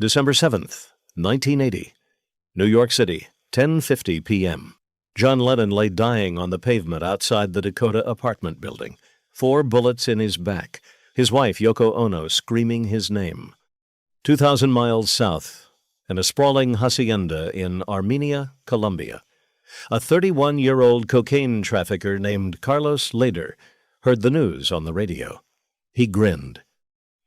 December 7th, 1980. New York City, 10:50 p.m. John Lennon lay dying on the pavement outside the Dakota apartment building, 4 bullets in his back, his wife Yoko Ono screaming his name. 2,000 miles south, in a sprawling hacienda in Armenia, Colombia, a 31-year-old cocaine trafficker named Carlos Lehder heard the news on the radio. He grinned.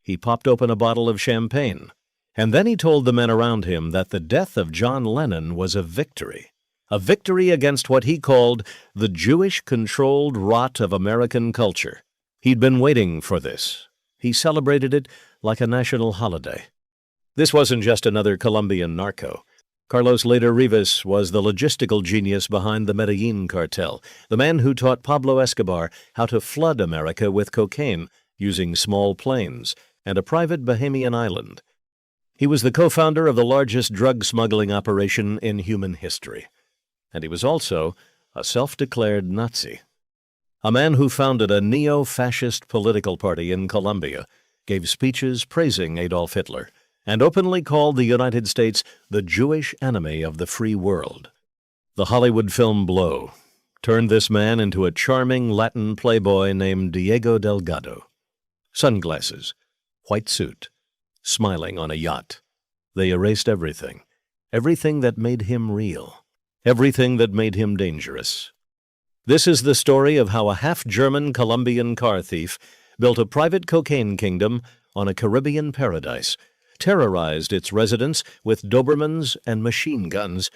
He popped open a bottle of champagne, and then he told the men around him that the death of John Lennon was a victory against what he called the Jewish-controlled rot of American culture. He'd been waiting for this. He celebrated it like a national holiday. This wasn't just another Colombian narco. Carlos Lehder Rivas was the logistical genius behind the Medellin cartel, the man who taught Pablo Escobar how to flood America with cocaine using small planes and a private Bahamian island. He was the co-founder of the largest drug smuggling operation in human history. And he was also a self-declared Nazi. A man who founded a neo-fascist political party in Colombia, gave speeches praising Adolf Hitler, and openly called the United States the Jewish enemy of the free world. The Hollywood film Blow turned this man into a charming Latin playboy named Diego Delgado. Sunglasses, white suit, smiling on a yacht. They erased everything that made him real, everything that made him dangerous. This is the story of how a half-German Colombian car thief built a private cocaine kingdom on a Caribbean paradise, terrorized its residents with Dobermans and machine guns,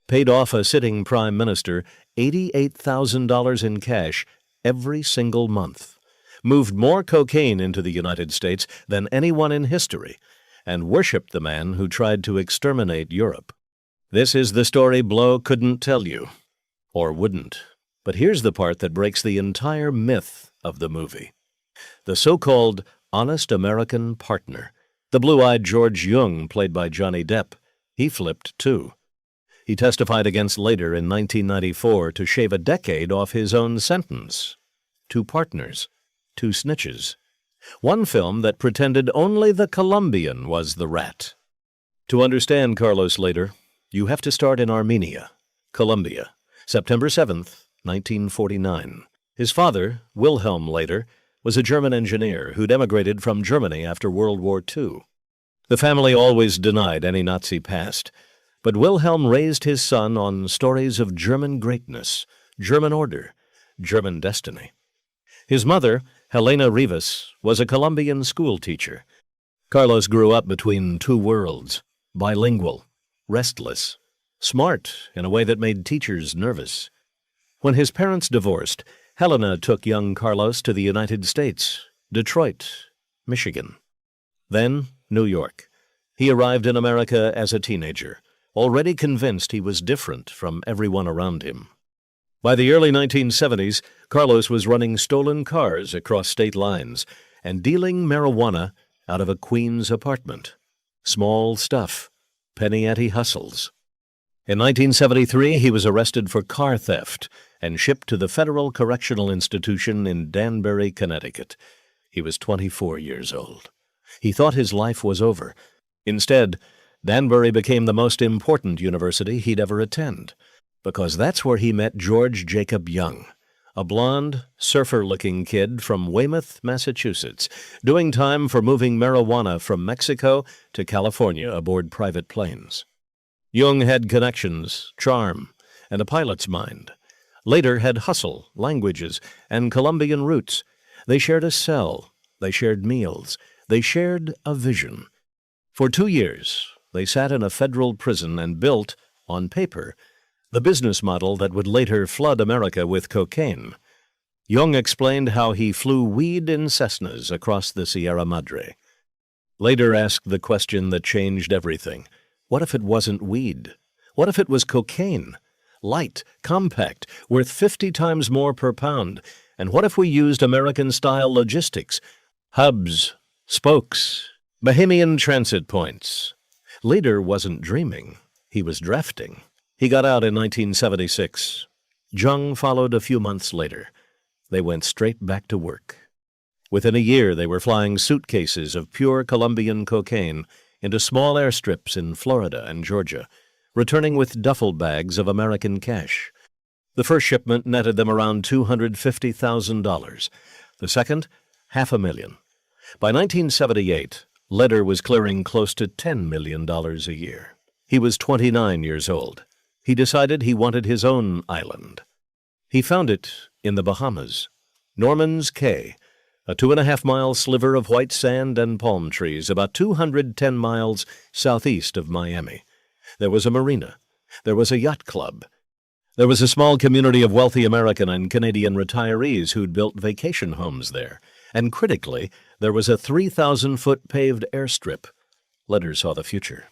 paid off a sitting prime minister $88,000 in cash every single month, moved more cocaine into the United States than anyone in history, and worshipped the man who tried to exterminate Europe. This is the story Blow couldn't tell you, or wouldn't. But here's the part that breaks the entire myth of the movie. The so-called honest American partner, the blue-eyed George Jung, played by Johnny Depp, he flipped too. He testified against Lehder in 1994 to shave a decade off his own sentence. 2 partners, 2 snitches. One film that pretended only the Colombian was the rat. To understand Carlos Lehder, you have to start in Armenia, Colombia, September 7th, 1949. His father, Wilhelm Lehder, was a German engineer who'd emigrated from Germany after World War II. The family always denied any Nazi past, but Wilhelm raised his son on stories of German greatness, German order, German destiny. His mother, Helena Rivas, was a Colombian school teacher. Carlos grew up between 2 worlds, bilingual, restless, smart in a way that made teachers nervous. When his parents divorced, Helena took young Carlos to the United States, Detroit, Michigan. Then New York. He arrived in America as a teenager, already convinced he was different from everyone around him. By the early 1970s, Carlos was running stolen cars across state lines and dealing marijuana out of a Queens apartment. Small stuff, penny ante hustles. In 1973, he was arrested for car theft and shipped to the Federal Correctional Institution in Danbury, Connecticut. He was 24 years old. He thought his life was over. Instead, Danbury became the most important university he'd ever attend, because that's where he met George Jacob Young, a blond, surfer-looking kid from Weymouth, Massachusetts, doing time for moving marijuana from Mexico to California aboard private planes. Young had connections, charm, and a pilot's mind. Lehder had hustle, languages, and Colombian roots. They shared a cell. They shared meals. They shared a vision. For 2 years, they sat in a federal prison and built, on paper, the business model that would later flood America with cocaine. Young explained how he flew weed in Cessnas across the Sierra Madre. Lehder asked the question that changed everything. What if it wasn't weed? What if it was cocaine? Light, compact, worth 50 times more per pound. And what if we used American-style logistics? Hubs, spokes, Bahamian transit points. Lehder wasn't dreaming. He was drafting. He got out in 1976. Jung followed a few months later. They went straight back to work. Within a year, they were flying suitcases of pure Colombian cocaine into small airstrips in Florida and Georgia, returning with duffel bags of American cash. The first shipment netted them around $250,000. The second, $500,000. By 1978, Lehder was clearing close to $10 million a year. He was 29 years old. He decided he wanted his own island. He found it in the Bahamas. Norman's Cay, a 2.5-mile sliver of white sand and palm trees about 210 miles southeast of Miami. There was a marina. There was a yacht club. There was a small community of wealthy American and Canadian retirees who'd built vacation homes there. And critically, there was a 3,000-foot paved airstrip. Lehder saw the future.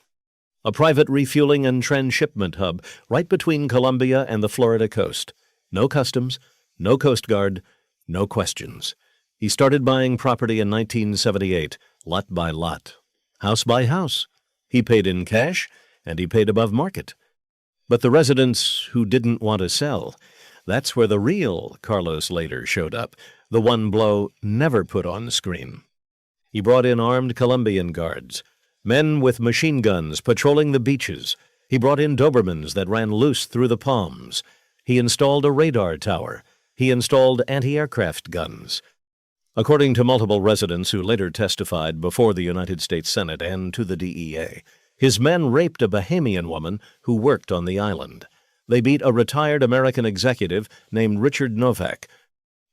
A private refueling and transshipment hub right between Colombia and the Florida coast. No customs, no Coast Guard, no questions. He started buying property in 1978, lot by lot, house by house. He paid in cash, and he paid above market. But the residents who didn't want to sell, that's where the real Carlos Lehder showed up, the one Blow never put on screen. He brought in armed Colombian guards, men with machine guns patrolling the beaches. He brought in Dobermans that ran loose through the palms. He installed a radar tower. He installed anti-aircraft guns. According to multiple residents who later testified before the United States Senate and to the DEA, his men raped a Bahamian woman who worked on the island. They beat a retired American executive named Richard Novak.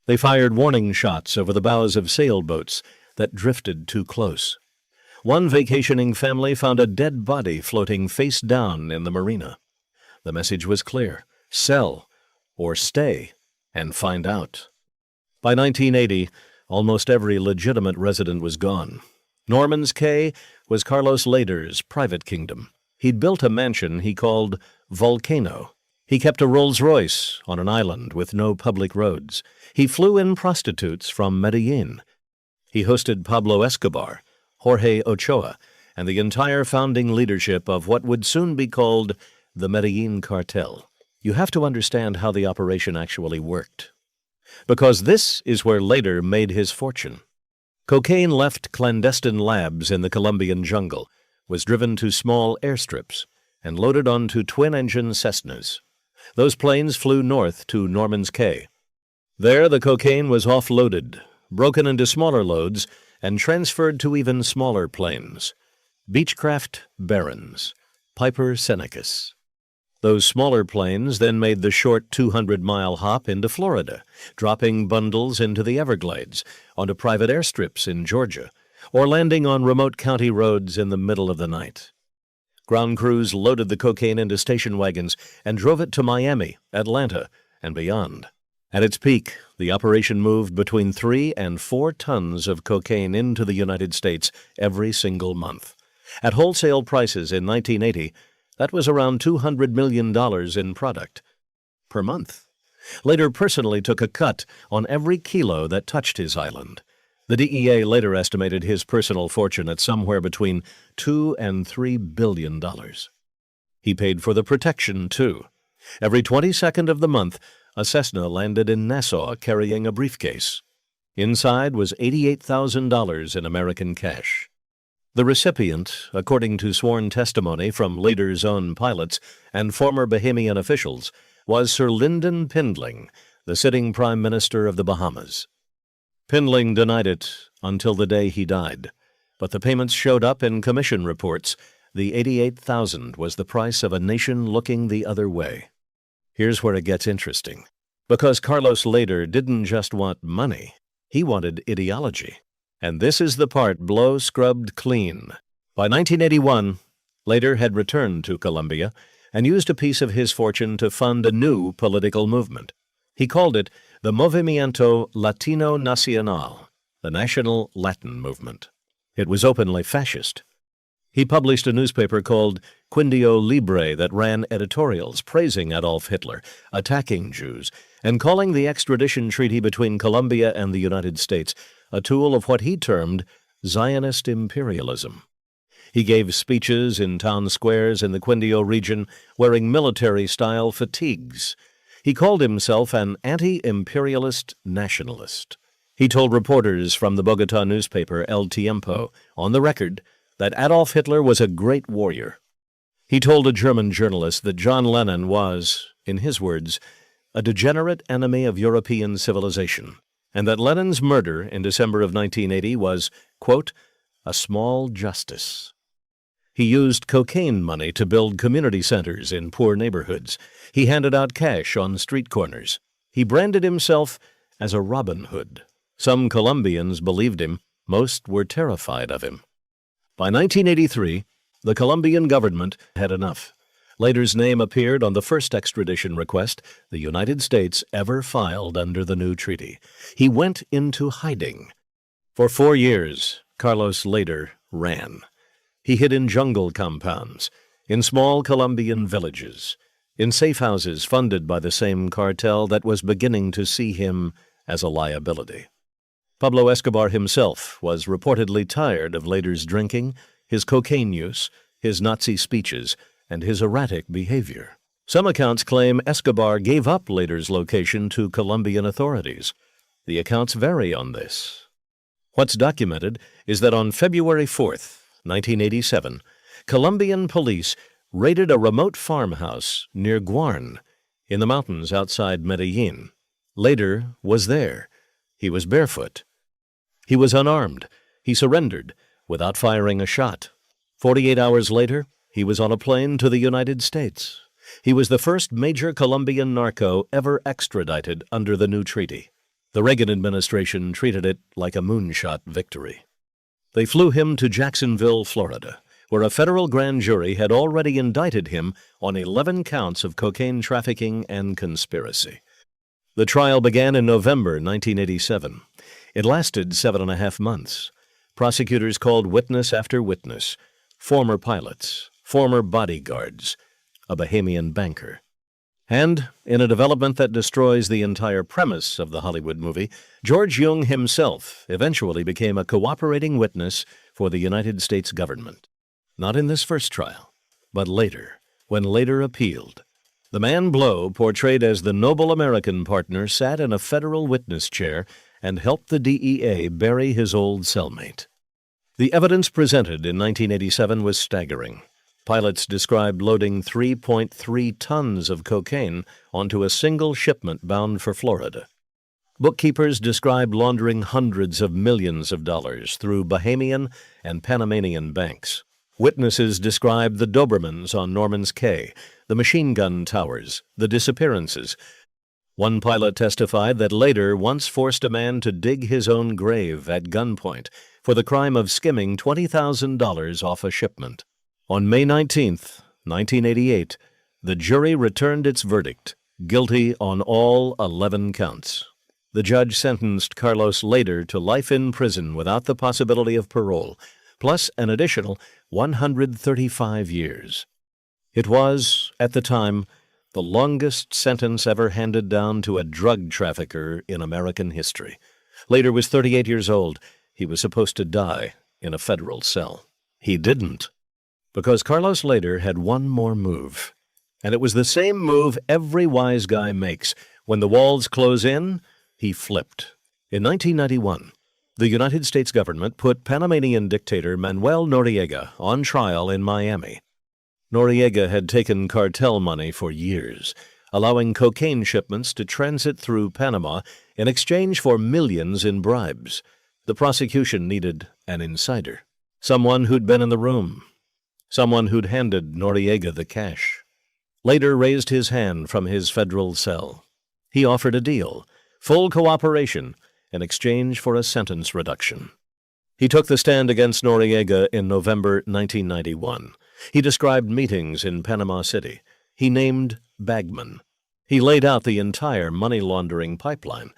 They fired warning shots over the bows of sailboats that drifted too close. One vacationing family found a dead body floating face down in the marina. The message was clear: sell or stay and find out. By 1980, almost every legitimate resident was gone. Norman's Cay was Carlos Lehder's private kingdom. He'd built a mansion he called Volcano. He kept a Rolls-Royce on an island with no public roads. He flew in prostitutes from Medellin. He hosted Pablo Escobar, Jorge Ochoa, and the entire founding leadership of what would soon be called the Medellin cartel. You have to understand how the operation actually worked, because this is where Lehder made his fortune. Cocaine left clandestine labs in the Colombian jungle, was driven to small airstrips, and loaded onto twin-engine Cessnas. Those planes flew north to Norman's Cay. There the cocaine was offloaded, broken into smaller loads, and transferred to even smaller planes. Beechcraft Barons, Piper Senecas. Those smaller planes then made the short 200-mile hop into Florida, dropping bundles into the Everglades, onto private airstrips in Georgia, or landing on remote county roads in the middle of the night. Ground crews loaded the cocaine into station wagons and drove it to Miami, Atlanta, and beyond. At its peak, the operation moved between 3 and 4 tons of cocaine into the United States every single month. At wholesale prices in 1980, that was around $200 million in product per month. Lehder personally took a cut on every kilo that touched his island. The DEA later estimated his personal fortune at somewhere between $2 and $3 billion. He paid for the protection, too. Every 22nd of the month, a Cessna landed in Nassau carrying a briefcase. Inside was $88,000 in American cash. The recipient, according to sworn testimony from Lehder's own pilots and former Bahamian officials, was Sir Lyndon Pindling, the sitting Prime Minister of the Bahamas. Pindling denied it until the day he died, but the payments showed up in commission reports. The $88,000 was the price of a nation looking the other way. Here's where it gets interesting. Because Carlos Lehder didn't just want money, he wanted ideology. And this is the part Blow scrubbed clean. By 1981, Lehder had returned to Colombia and used a piece of his fortune to fund a new political movement. He called it the Movimiento Latino Nacional, the National Latin Movement. It was openly fascist. He published a newspaper called Quindio Libre that ran editorials praising Adolf Hitler, attacking Jews, and calling the extradition treaty between Colombia and the United States a tool of what he termed Zionist imperialism. He gave speeches in town squares in the Quindio region wearing military-style fatigues. He called himself an anti-imperialist nationalist. He told reporters from the Bogotá newspaper El Tiempo, on the record, that Adolf Hitler was a great warrior. He told a German journalist that John Lennon was, in his words, a degenerate enemy of European civilization, and that Lennon's murder in December of 1980 was, quote, a small justice. He used cocaine money to build community centers in poor neighborhoods. He handed out cash on street corners. He branded himself as a Robin Hood. Some Colombians believed him. Most were terrified of him. By 1983, the Colombian government had enough. Lehder's name appeared on the first extradition request the United States ever filed under the new treaty. He went into hiding. For 4 years, Carlos Lehder ran. He hid in jungle compounds, in small Colombian villages, in safe houses funded by the same cartel that was beginning to see him as a liability. Pablo Escobar himself was reportedly tired of Lehder's drinking, his cocaine use, his Nazi speeches, and his erratic behavior. Some accounts claim Escobar gave up Lehder's location to Colombian authorities. The accounts vary on this. What's documented is that on February 4th, 1987, Colombian police raided a remote farmhouse near Guarne, in the mountains outside Medellin. Lehder was there. He was barefoot. He was unarmed. He surrendered without firing a shot. 48 hours later, he was on a plane to the United States. He was the first major Colombian narco ever extradited under the new treaty. The Reagan administration treated it like a moonshot victory. They flew him to Jacksonville, Florida, where a federal grand jury had already indicted him on 11 counts of cocaine trafficking and conspiracy. The trial began in November 1987. It lasted 7.5 months. Prosecutors called witness after witness, former pilots, former bodyguards, a Bahamian banker. And, in a development that destroys the entire premise of the Hollywood movie, George Jung himself eventually became a cooperating witness for the United States government. Not in this first trial, but later, when Lehder appealed. The man Blow, portrayed as the noble American partner, sat in a federal witness chair and helped the DEA bury his old cellmate. The evidence presented in 1987 was staggering. Pilots described loading 3.3 tons of cocaine onto a single shipment bound for Florida. Bookkeepers described laundering hundreds of millions of dollars through Bahamian and Panamanian banks. Witnesses described the Dobermans on Norman's Cay, the machine gun towers, the disappearances. One pilot testified that Lehder once forced a man to dig his own grave at gunpoint for the crime of skimming $20,000 off a shipment. On May 19, 1988, the jury returned its verdict, guilty on all 11 counts. The judge sentenced Carlos Lehder to life in prison without the possibility of parole, plus an additional 135 years. It was, at the time, the longest sentence ever handed down to a drug trafficker in American history. Lehder was 38 years old. He was supposed to die in a federal cell. He didn't, because Carlos Lehder had one more move. And it was the same move every wise guy makes. When the walls close in, he flipped. In 1991, the United States government put Panamanian dictator Manuel Noriega on trial in Miami. Noriega had taken cartel money for years, allowing cocaine shipments to transit through Panama in exchange for millions in bribes. The prosecution needed an insider, someone who'd been in the room, someone who'd handed Noriega the cash. Lehder raised his hand from his federal cell. He offered a deal, full cooperation, in exchange for a sentence reduction. He took the stand against Noriega in November 1991. He described meetings in Panama City. He named bagmen. He laid out the entire money laundering pipeline.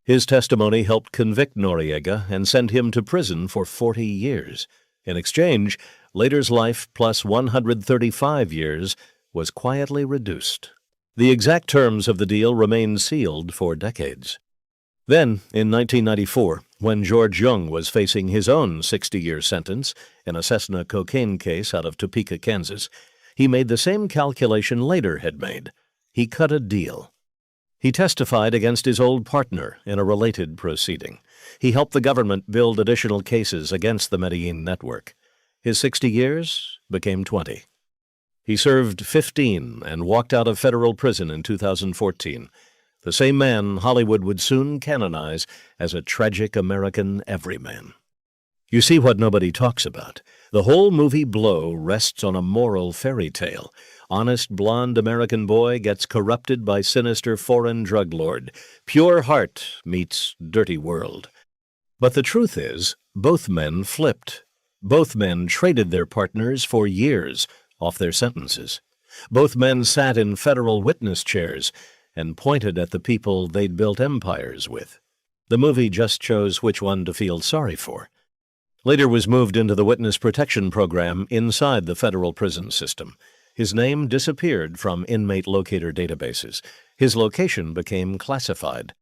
His testimony helped convict Noriega and send him to prison for 40 years. In exchange, Lehder's life plus 135 years was quietly reduced. The exact terms of the deal remained sealed for decades. Then, in 1994, when George Jung was facing his own 60-year sentence in a Cessna cocaine case out of Topeka, Kansas, he made the same calculation Lehder had made. He cut a deal. He testified against his old partner in a related proceeding. He helped the government build additional cases against the Medellin network. His 60 years became 20. He served 15 and walked out of federal prison in 2014. The same man Hollywood would soon canonize as a tragic American everyman. You see what nobody talks about. The whole movie Blow rests on a moral fairy tale. Honest blonde American boy gets corrupted by sinister foreign drug lord. Pure heart meets dirty world. But the truth is, both men flipped. Both men traded their partners for years off their sentences. Both men sat in federal witness chairs and pointed at the people they'd built empires with. The movie just chose which one to feel sorry for. Lehder was moved into the witness protection program inside the federal prison system. His name disappeared from inmate locator databases. His location became classified.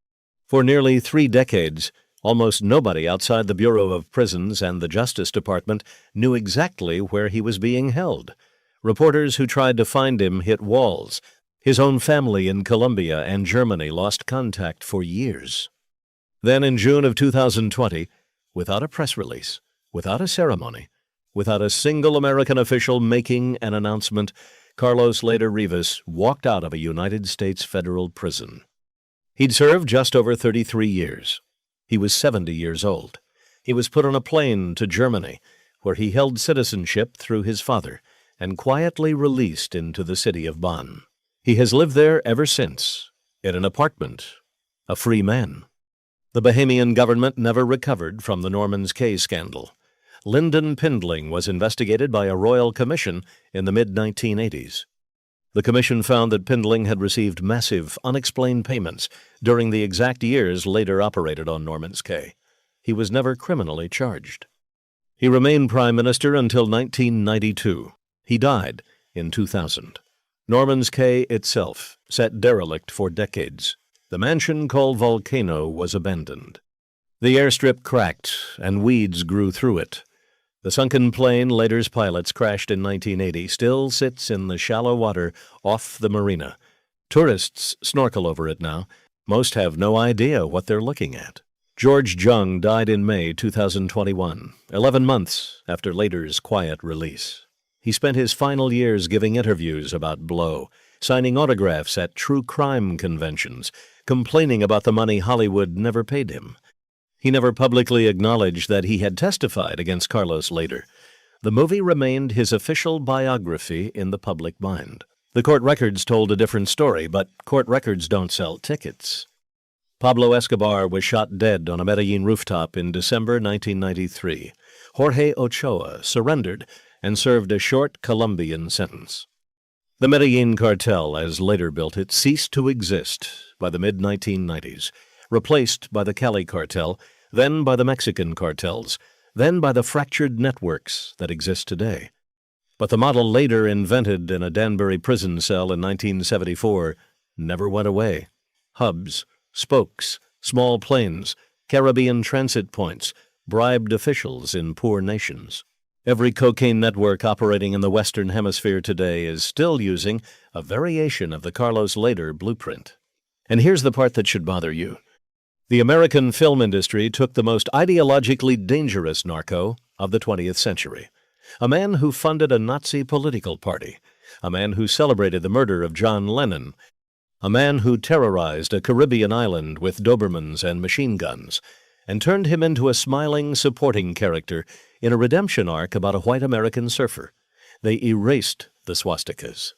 For nearly 3 decades, almost nobody outside the Bureau of Prisons and the Justice Department knew exactly where he was being held. Reporters who tried to find him hit walls. His own family in Colombia and Germany lost contact for years. Then in June of 2020, without a press release, without a ceremony, without a single American official making an announcement, Carlos Lehder Rivas walked out of a United States federal prison. He'd served just over 33 years. He was 70 years old. He was put on a plane to Germany, where he held citizenship through his father, and quietly released into the city of Bonn. He has lived there ever since, in an apartment, a free man. The Bahamian government never recovered from the Norman's Cay scandal. Lyndon Pindling was investigated by a royal commission in the mid-1980s. The commission found that Pindling had received massive, unexplained payments during the exact years Lehder operated on Norman's Cay. He was never criminally charged. He remained prime minister until 1992. He died in 2000. Norman's Cay itself sat derelict for decades. The mansion called Volcano was abandoned. The airstrip cracked, and weeds grew through it. The sunken plane Lehder's pilots crashed in 1980 still sits in the shallow water off the marina. Tourists snorkel over it now. Most have no idea what they're looking at. George Jung died in May 2021, 11 months after Lehder's quiet release. He spent his final years giving interviews about Blow, signing autographs at true crime conventions, complaining about the money Hollywood never paid him. He never publicly acknowledged that he had testified against Carlos Lehder. The movie remained his official biography in the public mind. The court records told a different story, but court records don't sell tickets. Pablo Escobar was shot dead on a Medellin rooftop in December 1993. Jorge Ochoa surrendered and served a short Colombian sentence. The Medellin cartel, as Lehder built it, ceased to exist by the mid-1990s. Replaced by the Cali cartel, then by the Mexican cartels, then by the fractured networks that exist today. But the model Lehder invented in a Danbury prison cell in 1974 never went away. Hubs, spokes, small planes, Caribbean transit points, bribed officials in poor nations. Every cocaine network operating in the Western Hemisphere today is still using a variation of the Carlos Lehder blueprint. And here's the part that should bother you. The American film industry took the most ideologically dangerous narco of the 20th century, a man who funded a Nazi political party, a man who celebrated the murder of John Lennon, a man who terrorized a Caribbean island with Dobermans and machine guns, and turned him into a smiling, supporting character in a redemption arc about a white American surfer. They erased the swastikas.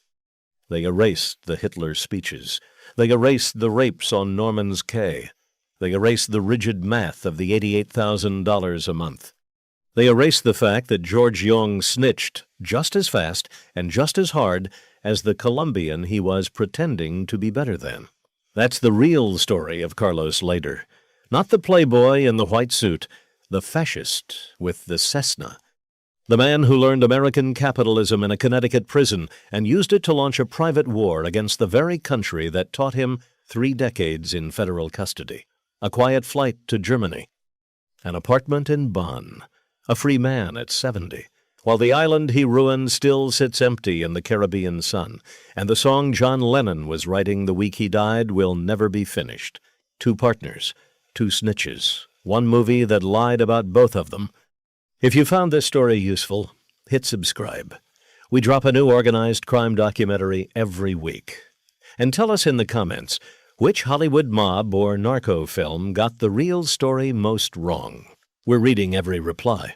They erased the Hitler speeches. They erased the rapes on Norman's Cay. They erased the rigid math of the $88,000 a month. They erased the fact that George Jung snitched just as fast and just as hard as the Colombian he was pretending to be better than. That's the real story of Carlos Lehder. Not the playboy in the white suit, the fascist with the Cessna. The man who learned American capitalism in a Connecticut prison and used it to launch a private war against the very country that taught him 3 decades in federal custody. A quiet flight to Germany, an apartment in Bonn, a free man at 70, while the island he ruined still sits empty in the Caribbean sun, and the song John Lennon was writing the week he died will never be finished. 2 partners, 2 snitches, one movie that lied about both of them. If you found this story useful, hit subscribe. We drop a new organized crime documentary every week. And tell us in the comments, which Hollywood mob or narco film got the real story most wrong? We're reading every reply.